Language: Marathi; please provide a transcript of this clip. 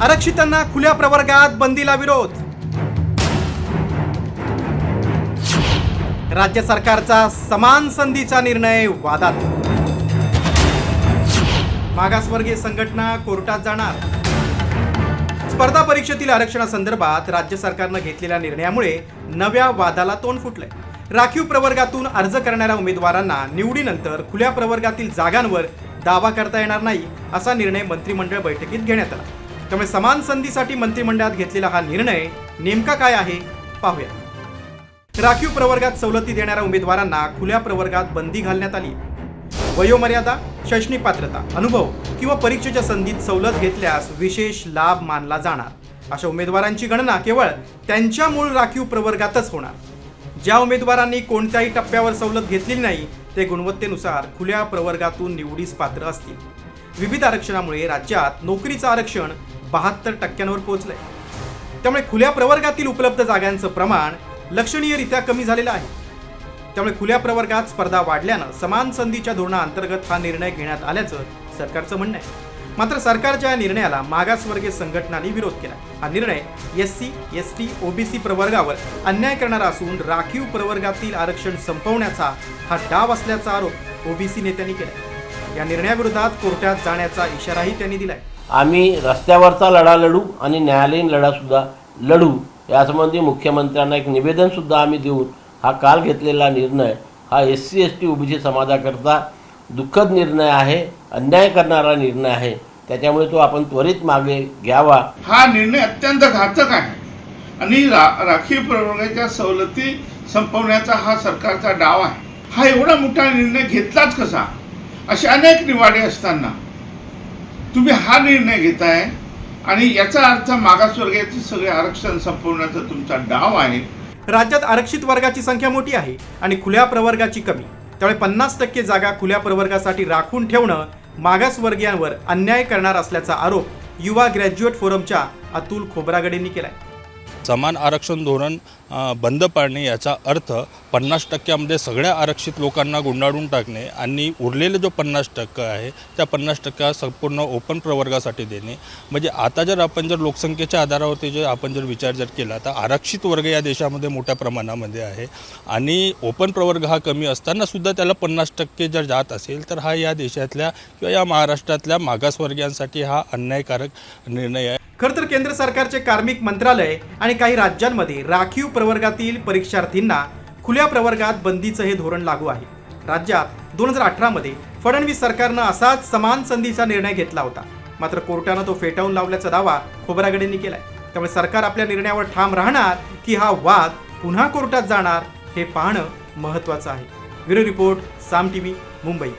आरक्षितांना खुल्या प्रवर्गात बंदीला विरोध। राज्य सरकारचा समान संधीचा निर्णय वादात। मागासवर्गीय संघटना कोर्टात जाणार। स्पर्धा परीक्षेतील आरक्षणासंदर्भात राज्य सरकारनं घेतलेल्या निर्णयामुळे नव्या वादाला तोंड फुटलंय। राखीव प्रवर्गातून अर्ज करणाऱ्या उमेदवारांना निवडीनंतर खुल्या प्रवर्गातील जागांवर दावा करता येणार नाही असा निर्णय मंत्रिमंडळ बैठकीत घेण्यात आला। त्यामुळे समान संधीसाठी मंत्रिमंडळात घेतलेला हा निर्णय नेमका काय आहे पाहूया। राखीव प्रवर्गात सवलती देणाऱ्या उमेदवारांना खुल्या प्रवर्गात बंदी घालण्यात आली। वयोमर्यादा, शैक्षणिक पात्रता, अनुभव किंवा परीक्षेच्या संधीत सवलत घेतल्यास विशेष लाभ मानला जाणार। अशा उमेदवारांची गणना केवळ त्यांच्या मूळ राखीव प्रवर्गातच होणार। ज्या उमेदवारांनी कोणत्याही टप्प्यावर सवलत घेतलेली नाही ते गुणवत्तेनुसार खुल्या प्रवर्गातून निवडीस पात्र असतील। विविध आरक्षणामुळे राज्यात नोकरीचं आरक्षण 72% पोहोचलंय। त्यामुळे खुल्या प्रवर्गातील उपलब्ध जागांचं प्रमाण लक्षणीयरित्या कमी झालेलं आहे। त्यामुळे खुल्या प्रवर्गात स्पर्धा वाढल्यानं समान संधीच्या धोरणाअंतर्गत हा निर्णय घेण्यात आल्याचं सरकारचं म्हणणं आहे। मात्र सरकारच्या या निर्णयाला मागासवर्गीय संघटनांनी विरोध केला। हा निर्णय SC, ST, OBC प्रवर्गावर अन्याय करणारा असून राखीव प्रवर्गातील आरक्षण संपवण्याचा हा डाव असल्याचा आरोप OBC नेत्यांनी केला। या निर्णयाविरोधात कोर्टात जाण्याचा इशाराही त्यांनी दिलाय। आम्ही रस्त्यावरचा लढा लढू आणि न्यायालयीन लढा सुद्धा लढू यासंबंधी मुख्यमंत्र्यांना एक निवेदन सुद्धा आम्ही देऊन हा काल घेतलेला निर्णय हा SC, ST, OBC समाजाकरता दुःखद निर्णय आहे, अन्याय करणारा निर्णय आहे। त्याच्यामुळे तो आपण त्वरित मागे घ्यावा। हा निर्णय अत्यंत घातक आहे आणि राखीव प्रवर्गाच्या सवलती संपवण्याचा हा सरकारचा डाव आहे। हा एवढा मोठा निर्णय घेतलाच कसा? असे अनेक निवाडे असताना तुम्ही हा निर्णय घेताय आणि याचा अर्थ मागासवर्गीयाचे सगळे आरक्षण संपवण्याचा तुमचा डाव आहे। राज्यात आरक्षित वर्गाची संख्या मोठी आहे आणि खुल्या प्रवर्गाची कमी। त्यामुळे 50% जागा खुल्या प्रवर्गासाठी राखून ठेवणं मागासवर्गीयांवर अन्याय करणार असल्याचा आरोप युवा ग्रॅज्युएट फोरमच्या अतुल खोब्रागडेंनी केलाय। समान आरक्षण धोरण बंद पाडणे याचा अर्थ 50%मध्ये सगळ्या आरक्षित लोकांना गुंडाळून टाकणे आणि उरलेले जो 50% आहे त्या 50% संपूर्ण ओपन प्रवर्गासाठी देणे। म्हणजे आता आपण लोकसंख्येच्या आधारावरती आपण विचार केला तर आरक्षित वर्ग या देशामध्ये मोठ्या प्रमाणामध्ये आहे आणि ओपन प्रवर्ग हा कमी असताना सुद्धा त्याला 50% जर जात असेल तर हा या देशातल्या किंवा या महाराष्ट्रातल्या मागासवर्गीयांसाठी हा अन्यायकारक निर्णय आहे। खरं तर केंद्र सरकारचे कार्मिक मंत्रालय आणि काही राज्यांमध्ये राखीव प्रवर्गातील परीक्षार्थींना खुल्या प्रवर्गात बंदीचं हे धोरण लागू आहे। राज्यात 2018 मध्ये फडणवीस सरकारनं असाच समान संधीचा निर्णय घेतला होता। मात्र कोर्टानं तो फेटाळून लावल्याचा दावा खोब्रागडेंनी केलाय। त्यामुळे सरकार आपल्या निर्णयावर ठाम राहणार की हा वाद पुन्हा कोर्टात जाणार हे पाहणं महत्त्वाचं आहे। ब्युरो रिपोर्ट, साम TV, मुंबई।